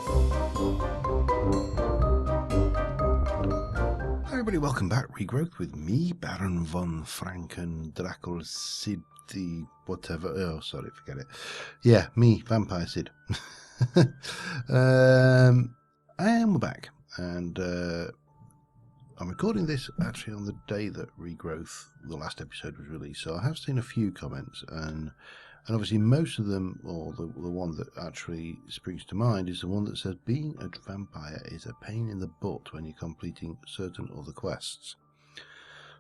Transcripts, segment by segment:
Hi everybody, welcome back. Regrowth with me, Baron von Franken, Drakel, Sid, the whatever. Oh, sorry, forget it. Yeah, me, Vampire Sid. And we're back, and I'm recording this actually on the day that Regrowth, the last episode, was released. So I have seen a few comments, and obviously most of them, or the one that actually springs to mind, is the one that says being a vampire is a pain in the butt when you're completing certain other quests.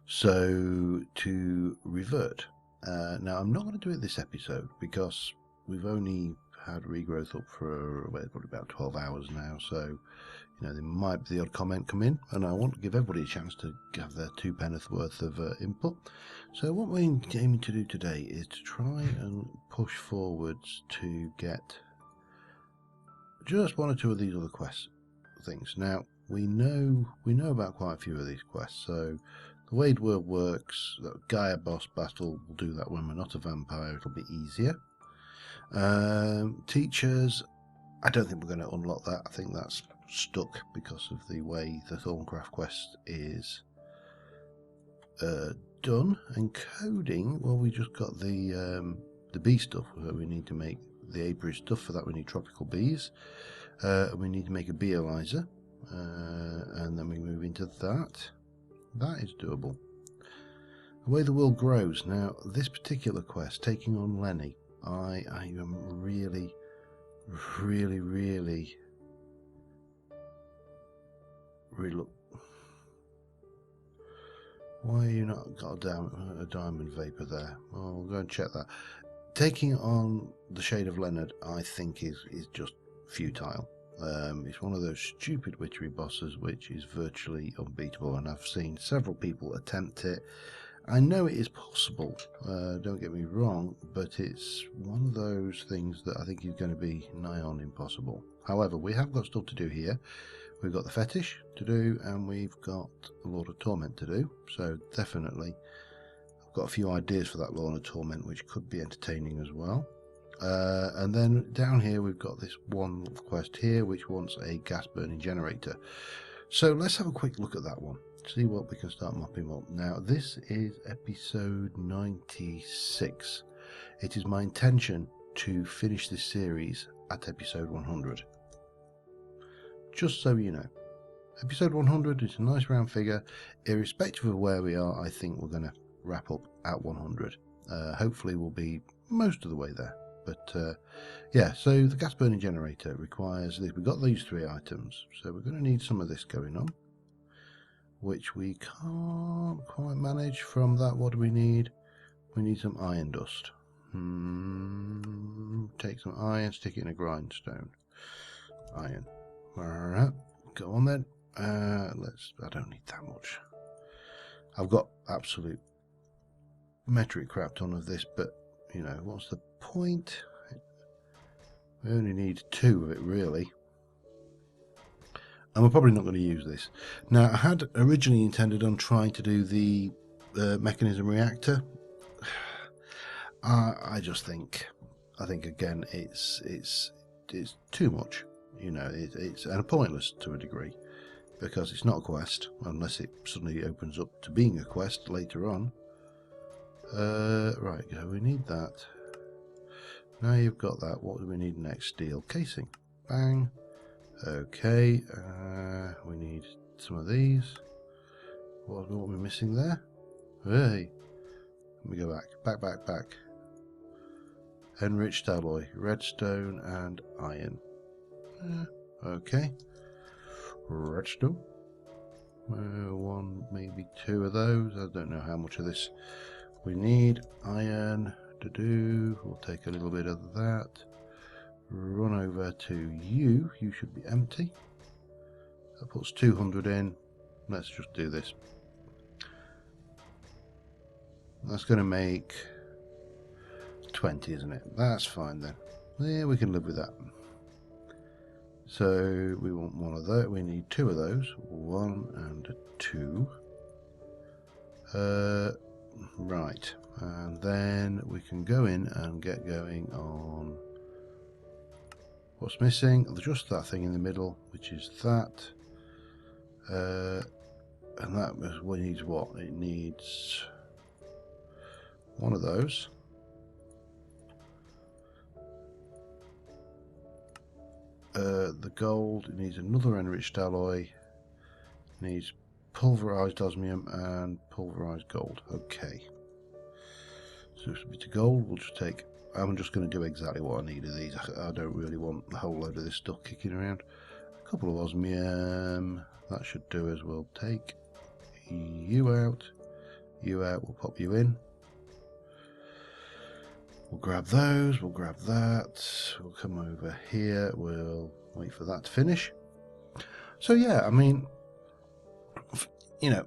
So to revert, now I'm not going to do it this episode because we've only had Regrowth up for probably about 12 hours now, so you know, there might be the odd comment come in, and I want to give everybody a chance to have their 2 penneth worth of input. So what we're aiming to do today is to try and push forwards to get just 1 or 2 of these other quest things. Now we know about quite a few of these quests. So the Wade World works. That Gaia boss battle, we'll do that when we're not a vampire. It'll be easier. Teachers, I don't think we're going to unlock that. I think that's stuck because of the way the Thorncraft quest is done. And coding, well, we just got the bee stuff that we need to make the apiary stuff. For that we need tropical bees. We need to make a bee Eliza, and then we move into that. That is doable. The way the world grows. Now this particular quest, taking on Lenny, I am really look. Why are you not got a diamond vapor there? Well, we'll go and check that. Taking on the Shade of Leonard, I think is just futile. It's one of those stupid witchery bosses which is virtually unbeatable, and I've seen several people attempt it. I know it is possible, don't get me wrong, but it's one of those things that I think is going to be nigh on impossible. However, we have got stuff to do here. We've got the fetish to do, and we've got a Lord of Torment to do, so definitely I've got a few ideas for that Lord of Torment which could be entertaining as well. And then down here we've got this one quest here which wants a gas burning generator. So let's have a quick look at that one, see what we can start mopping up. Now this is episode 96. It is my intention to finish this series at episode 100. Just so you know, episode 100 is a nice round figure. Irrespective of where we are, I think we're going to wrap up at 100. Hopefully we'll be most of the way there. But yeah, so the gas burning generator requires this. We've got these 3 items, so we're going to need some of this going on, which we can't quite manage from that. What do we need? We need some iron dust. Take some iron, stick it in a grindstone. Iron. Alright, go on then. I don't need that much. I've got absolute metric crap ton of this, but you know, what's the point? We only need 2 of it really, and we're probably not going to use this. Now I had originally intended on trying to do the Mekanism reactor. I just think again it's too much. You know, it's and pointless to a degree, because it's not a quest unless it suddenly opens up to being a quest later on. Right, go. We need that. Now you've got that. What do we need next? Steel casing. Bang. Okay. We need some of these. What are we missing there? Hey. Let me go back. Enriched alloy, redstone, and iron. Okay. Redstone. 1, maybe 2 of those. I don't know how much of this we need. Iron to do. We'll take a little bit of that. Run over to you. You should be empty. That puts 200 in. Let's just do this. That's going to make 20, isn't it? That's fine then. Yeah, we can live with that. So we want 1 of those. We need 2 of those. 1 and 2. Right. And then we can go in and get going on What's missing? Just that thing in the middle, which is that. And that needs what? It needs one of those. The gold, it needs another enriched alloy. It needs pulverized osmium and pulverized gold. Okay. So it's a bit of gold. We'll just take. I'm just going to do exactly what I need of these. I don't really want a whole load of this stuff kicking around. A couple of osmium. That should do as well. Take you out. You out. We'll pop you in. We'll grab those. We'll grab that. We'll come over here. We'll wait for that to finish. So yeah, I mean, you know,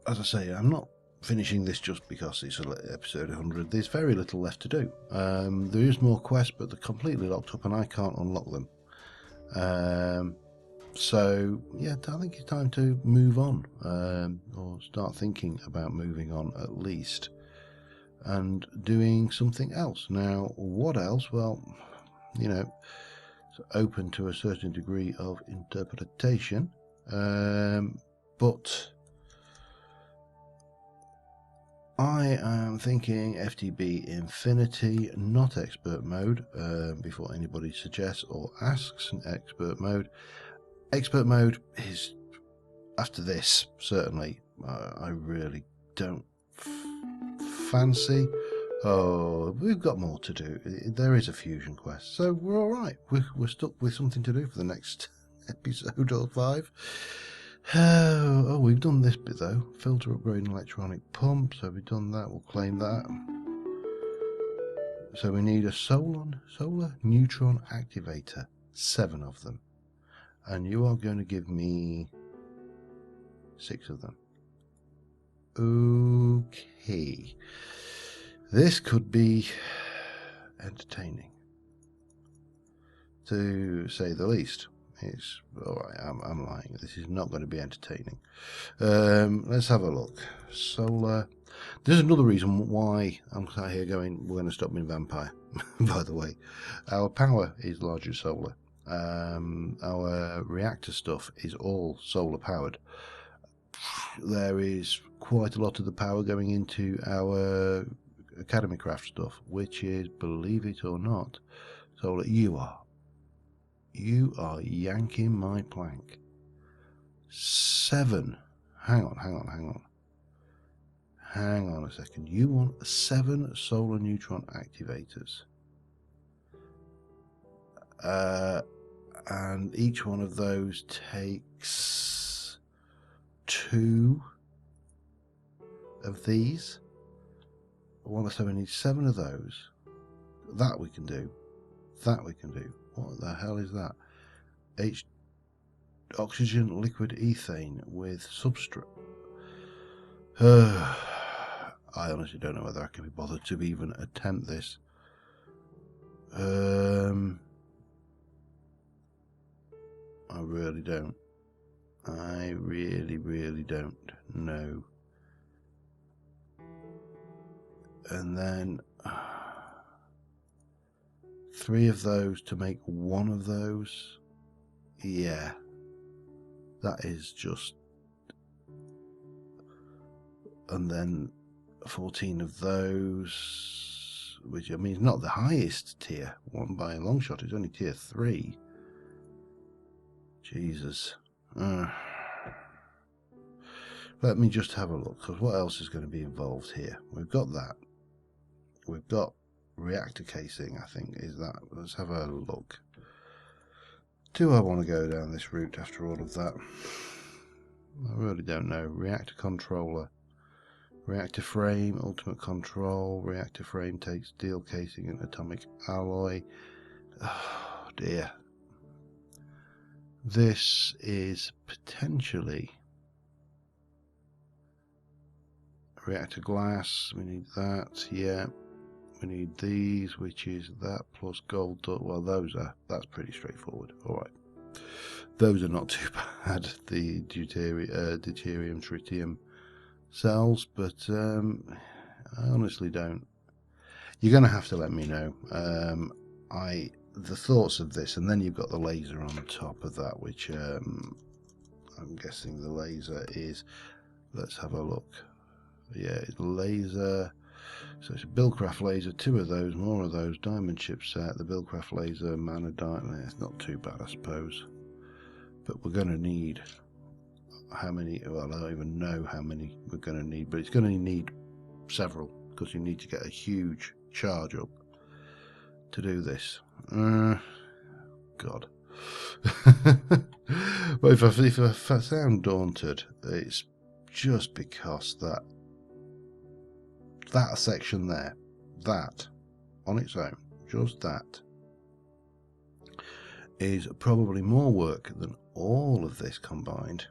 as I say, I'm not finishing this just because it's episode 100. There's very little left to do. There is more quests, but they're completely locked up and I can't unlock them. So yeah, I think it's time to move on, or start thinking about moving on at least, and doing something else. Now, what else? Well, you know, it's open to a certain degree of interpretation, but I am thinking FTB Infinity, not expert mode, before anybody suggests or asks an expert mode. Expert mode is, after this, certainly, I really don't fancy. Oh, we've got more to do. There is a fusion quest, so we're all right. We're stuck with something to do for the next episode or 5. Oh, we've done this bit though. Filter upgrade and electronic pump. So we've done that. We'll claim that. So we need a solar neutron activator. 7 of them. And you are going to give me 6 of them. Okay. This could be entertaining, to say the least. It's alright, I'm lying. This is not going to be entertaining. Let's have a look. Solar. There's another reason why I'm sat here going, we're going to stop being vampire. By the way, our power is largely solar. Our reactor stuff is all solar powered. There is quite a lot of the power going into our Academy Craft stuff, which is, believe it or not, solar. You are yanking my plank. 7. Hang on a second. You want 7 solar neutron activators. And each one of those takes 2 of these. So we need 7 of those. That we can do. What the hell is that? Oxygen liquid ethane with substrate. I honestly don't know whether I can be bothered to even attempt this. I really don't. I really don't know. And then 3 of those to make 1 of those. Yeah, that is just. And then 14 of those, which I mean is not the highest tier one by a long shot. It's only tier 3. Jesus. Let me just have a look, because what else is going to be involved here? We've got that. We've got reactor casing, I think, is that. Let's have a look. Do I want to go down this route after all of that? I really don't know. Reactor controller. Reactor frame, ultimate control. Reactor frame takes steel casing and atomic alloy. Oh dear. This is potentially reactor glass. We need that. Yeah. We need these, which is that plus gold. Well, that's pretty straightforward. All right. Those are not too bad. The deuterium, tritium cells, but I honestly don't. You're going to have to let me know. I the thoughts of this, and then you've got the laser on top of that, which I'm guessing the laser is. Let's have a look. Yeah, laser. So it's a Buildcraft laser, 2 of those, more of those, diamond chipset, the Buildcraft laser, mana diamond. It's not too bad, I suppose. But we're going to need how many? Well, I don't even know how many we're going to need, but it's going to need several because you need to get a huge charge up to do this. God. But if I sound daunted, it's just because that section there, that on its own, just that, is probably more work than all of this combined,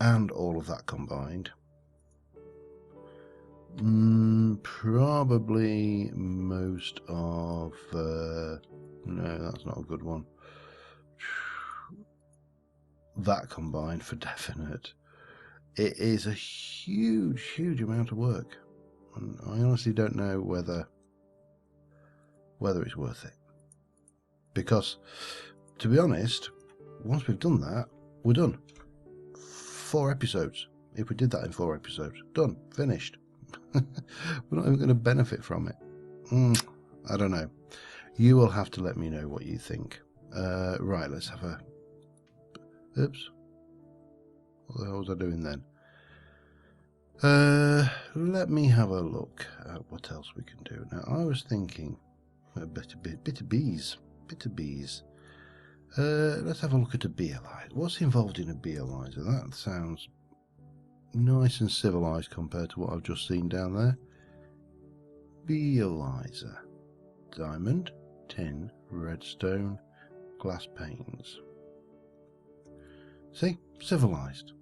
and all of that combined. Probably most of no, that's not a good one. That combined for definite. It is a huge amount of work, and I honestly don't know whether it's worth it, because to be honest, once we've done that, we're done. 4 episodes. If we did that in 4 episodes, done, finished. We're not even going to benefit from it. I don't know. You will have to let me know what you think. Right, let's have a... Oops. What the hell was I doing then? Let me have a look at what else we can do. Now, I was thinking a bit of bees. Let's have a look at a beealizer. What's involved in a beealizer? That sounds nice and civilized compared to what I've just seen down there. Beealizer. Diamond, tin, redstone, glass panes. See? Civilized.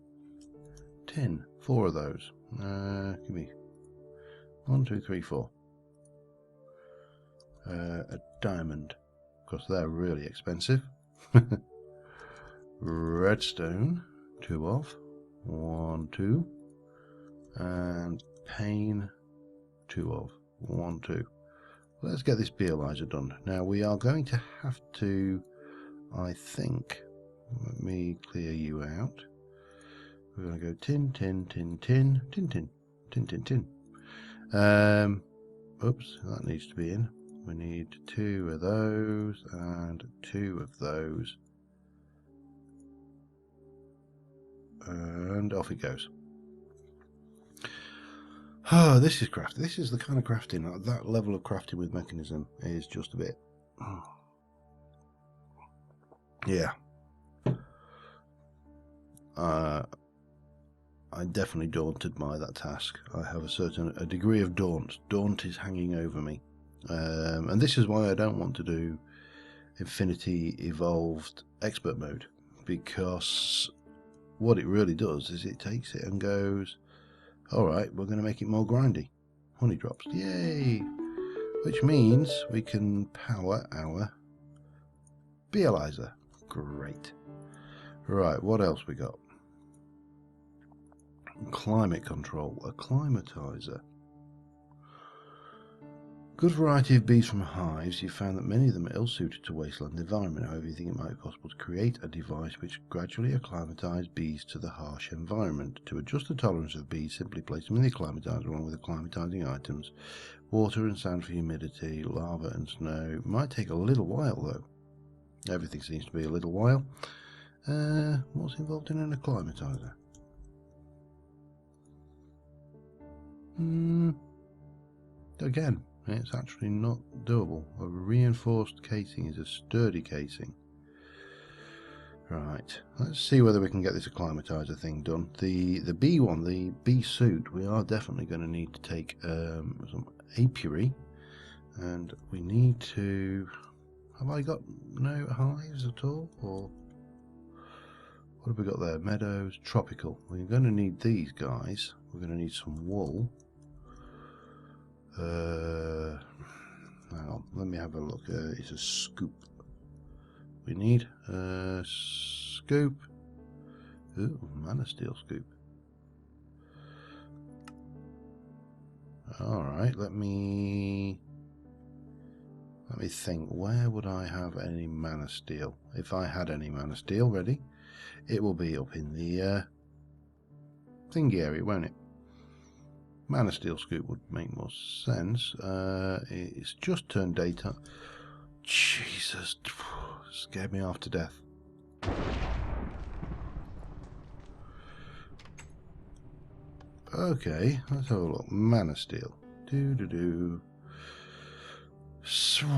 Tin. 4 of those. Give me 1, 2, 3, 4. A diamond. Of course, they're really expensive. Redstone. 2 of. 1, 2. And pane. 2 of. 1, 2. Let's get this beealizer done. Now we are going to have to, I think, let me clear you out. We're going to go tin, tin, tin, tin, tin, tin, tin, tin, tin. Oops, that needs to be in. We need 2 of those and 2 of those. And off it goes. Oh, this is crafting. This is the kind of crafting. That level of crafting with Mekanism is just a bit. Yeah. I'm definitely daunted by that task. I have a degree of daunt. Daunt is hanging over me. And this is why I don't want to do Infinity Evolved Expert Mode, because what it really does is it takes it and goes, alright, we're going to make it more grindy. Honey drops. Yay! Which means we can power our beealizer. Great. Right, what else we got? Climate control. A climatizer. Good variety of bees from hives. You found that many of them are ill-suited to wasteland environment. However, you think it might be possible to create a device which gradually acclimatizes bees to the harsh environment. To adjust the tolerance of bees, simply place them in the acclimatizer along with acclimatizing items. Water and sand for humidity, lava and snow. Might take a little while though. Everything seems to be a little while. What's involved in an acclimatizer? Again, it's actually not doable. A reinforced casing is a sturdy casing. Right, let's see whether we can get this acclimatizer thing done. The bee one, the bee suit, we are definitely going to need to take some apiary, and we need to... Have I got no hives at all? Or what have we got there? Meadows, tropical. We're going to need these guys. We're going to need some wool. Hang on, let me have a look. It's a scoop. We need a scoop. Ooh, mana steel scoop. Alright, let me Let me think, where would I have any mana steel? If I had any mana steel ready, it will be up in the thingy area, won't it? Mana steel scoop would make more sense. It's just turned daytime. Jesus, scared me half to death. Okay, let's have a look. Mana steel. Sorry,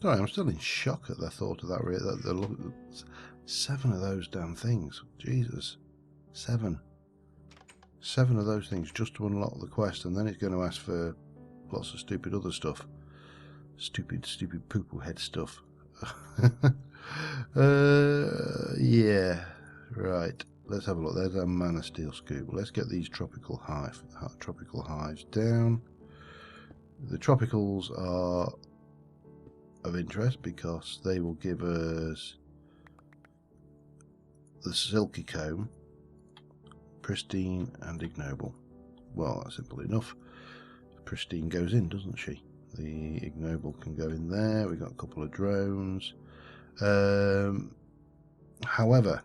I'm still in shock at the thought of that. 7 of those damn things. Jesus. 7 of those things just to unlock the quest, and then it's going to ask for lots of stupid other stuff. Stupid poo-poo head stuff. Yeah. Right. Let's have a look. There's our mana steel scoop. Let's get these tropical hives down. The tropicals are of interest because they will give us the silky comb, pristine and ignoble. Well, that's simple enough. Pristine goes in, doesn't she? The ignoble can go in there. We've got a couple of drones. However,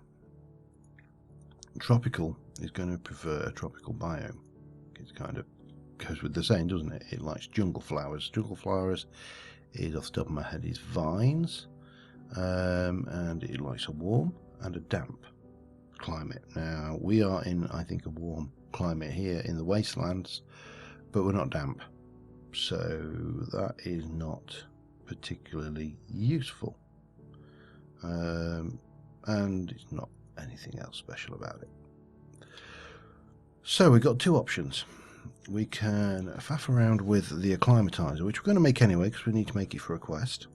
tropical is going to prefer a tropical biome. It kind of goes with the saying, doesn't it? It likes jungle flowers. Jungle flowers is, off the top of my head, is vines, and it likes a warm and a damp climate. Now we are in, I think, a warm climate here in the wastelands, but we're not damp, so that is not particularly useful, and it's not anything else special about it. So we've got 2 options. We can faff around with the acclimatizer, which we're going to make anyway because we need to make it for a quest,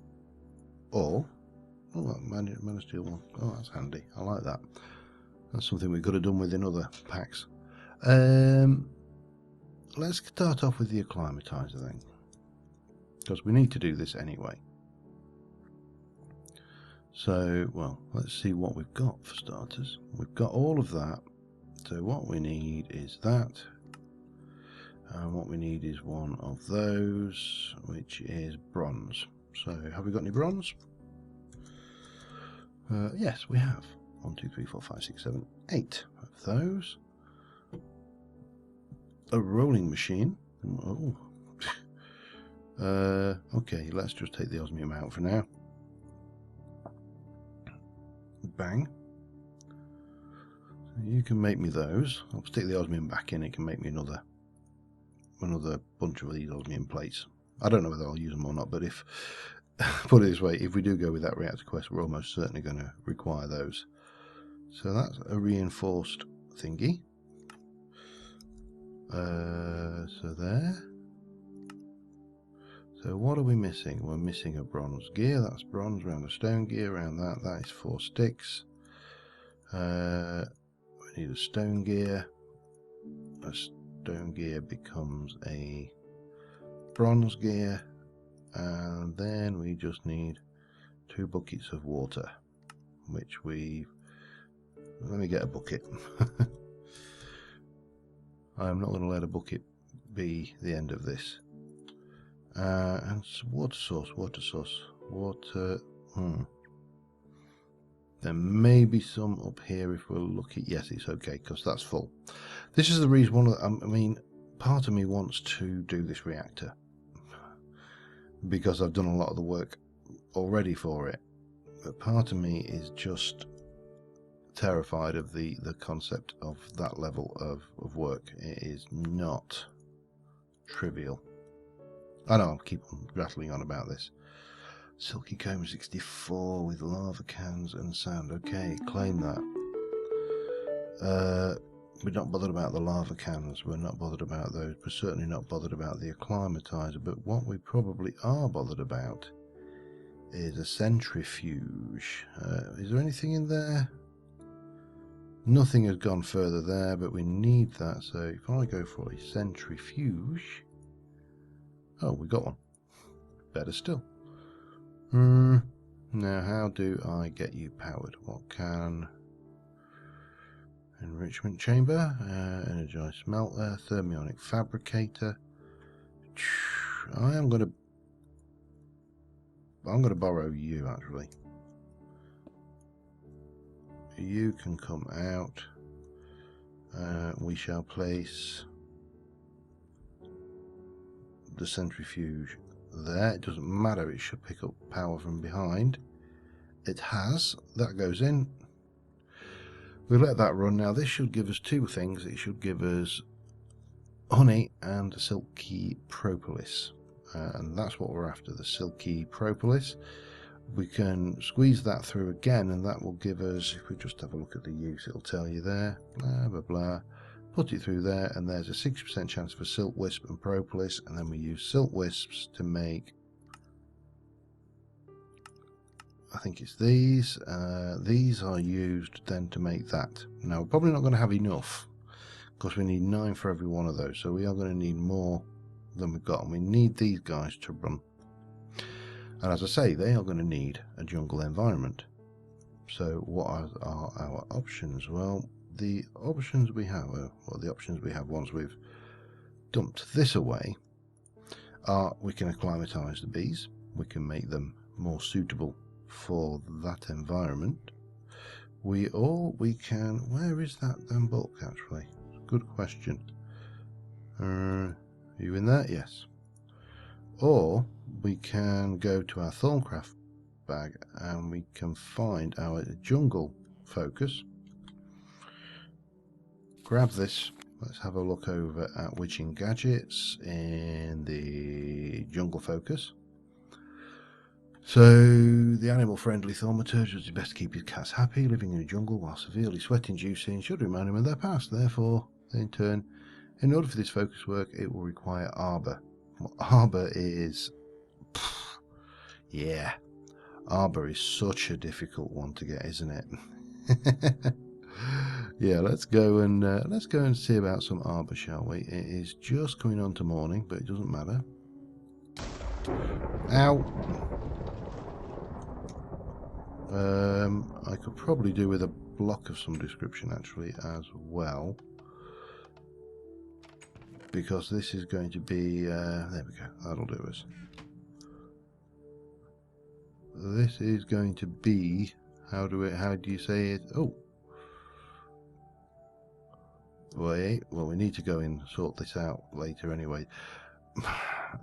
or mana steel one. Oh, that's handy. I like that. That's something we could have done with in other packs. Let's start off with the acclimatizer then, because we need to do this anyway. So, well, let's see what we've got for starters. We've got all of that. So what we need is that. And what we need is one of those, which is bronze. So, have we got any bronze? Yes, we have. 1, 2, 3, 4, 5, 6, 7, 8 of those. A rolling machine. Oh. Okay, let's just take the osmium out for now. Bang. So you can make me those. I'll stick the osmium back in. It can make me another bunch of these osmium plates. I don't know whether I'll use them or not, but if put it this way, if we do go with that reactor quest, we're almost certainly going to require those. So that's a reinforced thingy. So there. So what are we missing? We're missing a bronze gear. That's bronze. Around a stone gear. Around that. That is 4 sticks. We need a stone gear. A stone gear becomes a bronze gear. And then we just need 2 buckets of water, which we... Let me get a bucket. I'm not going to let a bucket be the end of this. And water source. There may be some up here if we're lucky. Yes, it's okay because that's full. This is the reason. I mean, part of me wants to do this reactor because I've done a lot of the work already for it. But part of me is just terrified of the concept of that level of work. It is not trivial. I know I'll keep on rattling on about this. Silky comb 64 with lava cans and sand. Okay, claim that. We're not bothered about the lava cans. We're not bothered about those. We're certainly not bothered about the acclimatizer. But what we probably are bothered about is a centrifuge. Is there anything in there? Nothing has gone further there, but we need that. So if I go for a centrifuge... Oh, we got one. Better still. Now, how do I get you powered? What can... Enrichment chamber, energized smelter, thermionic fabricator. I'm gonna borrow you actually. You can come out. We shall place the centrifuge there. It doesn't matter, it should pick up power from behind. It has. That goes in. We let that run. Now this should give us two things. It should give us honey and silky propolis, and that's what we're after, the silky propolis. We can squeeze that through again, and that will give us, if we just have a look at the use, it'll tell you there, blah blah blah. Put it through there, and there's a 60% chance for silk wisp and propolis, and then we use silk wisps to make, I think it's these. These are used then to make that. Now we're probably not going to have enough, because we need 9 for every one of those, so we are going to need more than we've got, and we need these guys to run. And as I say, they are going to need a jungle environment. So what are our options? Well, the options we have, once we've dumped this away, are we can acclimatise the bees, we can make them more suitable for that environment. We can, where is that damn book actually? Good question. Are you in there? Yes. Or we can go to our Thorncraft bag and we can find our jungle focus. Grab this. Let's have a look over at witching gadgets in the jungle focus. So the animal friendly thaumaturge is best to keep his cats happy. Living in a jungle while severely sweat inducing should remind him of their past. Therefore, in turn, in order for this focus work, it will require arbor. Well, arbor is, yeah, arbor is such a difficult one to get, isn't it? Yeah, let's go and see about some arbor, shall we? It is just coming on to morning, but it doesn't matter. Ow! I could probably do with a block of some description actually as well, because this is going to be there we go, that'll do us. This is going to be, how do you say it? Oh wait, well we need to go and sort this out later anyway.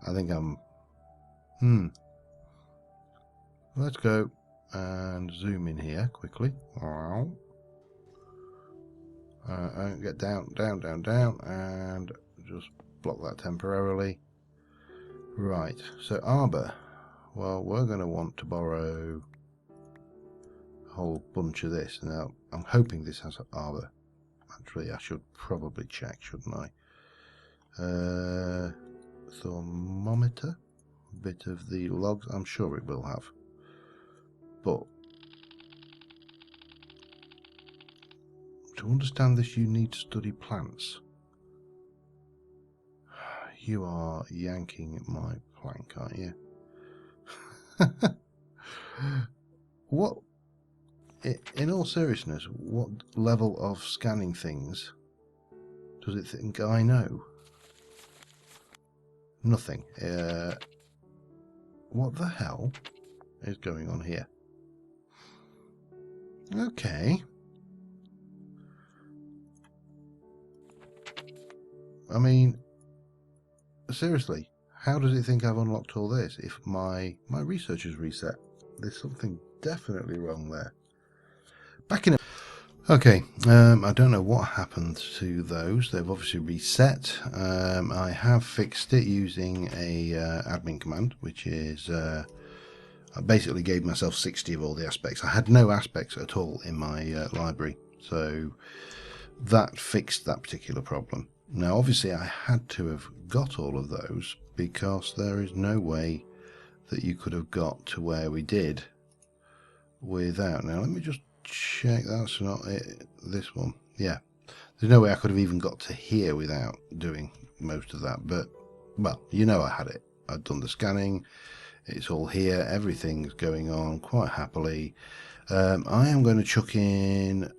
I think let's go and zoom in here quickly. Get down, and just block that temporarily. Right, so arbor. Well, we're going to want to borrow a whole bunch of this. Now, I'm hoping this has arbor. Actually, I should probably check, shouldn't I? Thermometer. A bit of the logs. I'm sure it will have. But to understand this, you need to study plants. You are yanking my plank, aren't you? What, in all seriousness, what level of scanning things does it think I know? Nothing. What the hell is going on here? Okay. I mean, seriously, how does it think I've unlocked all this if my research is reset? There's something definitely wrong there. Back in. Okay, I don't know what happened to those. They've obviously reset. I have fixed it using a admin command, which is I basically gave myself 60 of all the aspects. I had no aspects at all in my library, so that fixed that particular problem. Now, obviously, I had to have got all of those because there is no way that you could have got to where we did without. Now, let me just check. That's not it. This one. Yeah. There's no way I could have even got to here without doing most of that. But, well, you know I had it. I'd done the scanning. It's all here. Everything's going on quite happily. I am going to chuck in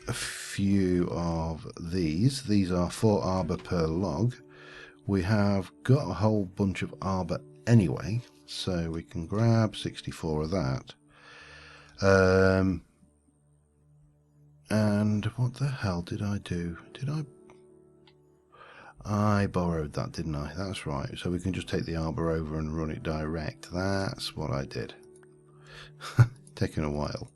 a few of these. These are 4 arbor per log, We have got a whole bunch of arbor anyway, so we can grab 64 of that. And what the hell did I do? I borrowed that, didn't I? That's right. So we can just take the arbor over and run it direct. That's what I did. Taking a while.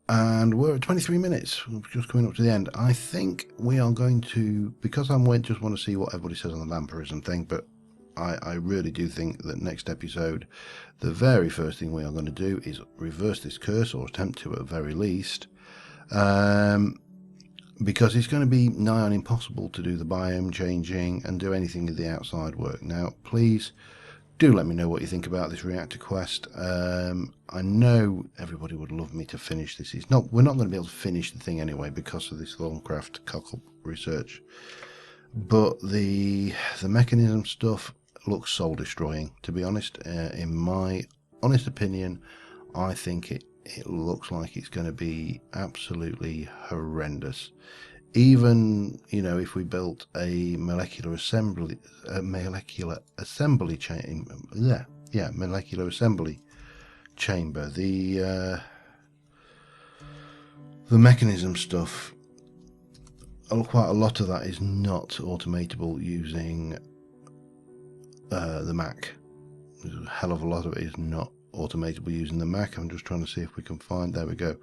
And we're at 23 minutes. We're just coming up to the end. I think we are going to, because I just want to see what everybody says on the vampirism thing, but I really do think that next episode, the very first thing we are going to do is reverse this curse, or attempt to at the very least, because it's going to be nigh on impossible to do the biome changing and do anything of the outside work. Now, please do let me know what you think about this reactor quest. I know everybody would love me to finish this. We're not going to be able to finish the thing anyway because of this Thorncraft cock-up research. But the mechanism stuff looks soul destroying, to be honest. In my honest opinion, I think it looks like it's going to be absolutely horrendous. Even, you know, if we built a molecular assembly chamber, the mechanism stuff, quite a lot of that is not automatable using the Mac. There's a hell of a lot of it is not automatable using the Mac. I'm just trying to see if we can find, there we go.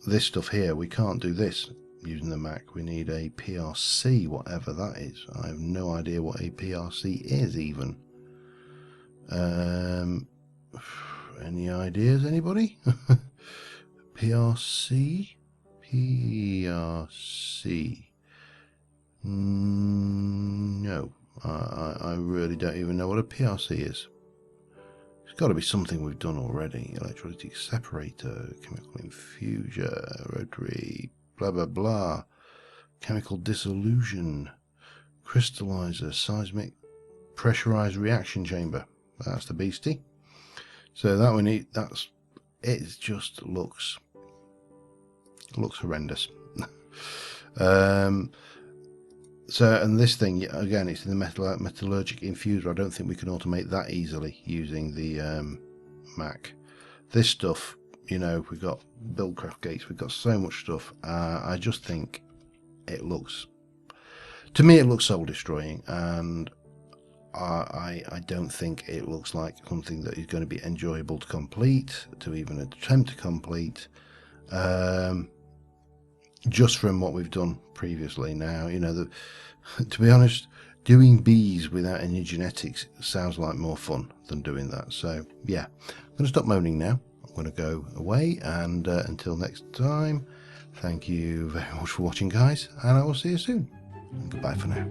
This stuff here, we can't do this using the Mac. We need a PRC, whatever that is. I have no idea what a PRC is even. Any ideas, anybody? PRC? PRC. No, I really don't even know what a PRC is. It's got to be something we've done already. Electrolytic separator, chemical infuser, rotary, blah blah blah, chemical dissolution, crystallizer, seismic pressurized reaction chamber. That's the beastie. So that we need. It just looks horrendous. So, and this thing, again, it's in the metallurgic infuser. I don't think we can automate that easily using the Mac. This stuff, you know, we've got buildcraft gates, we've got so much stuff. I just think it looks, to me, it looks soul destroying, and I don't think it looks like something that is going to be enjoyable to complete, to even attempt to complete. Just from what we've done previously. Now, you know, to be honest, doing bees without any genetics sounds like more fun than doing that. So yeah, I'm going to stop moaning now. I'm going to go away, and until next time, thank you very much for watching, guys, and I will see you soon. Goodbye for now.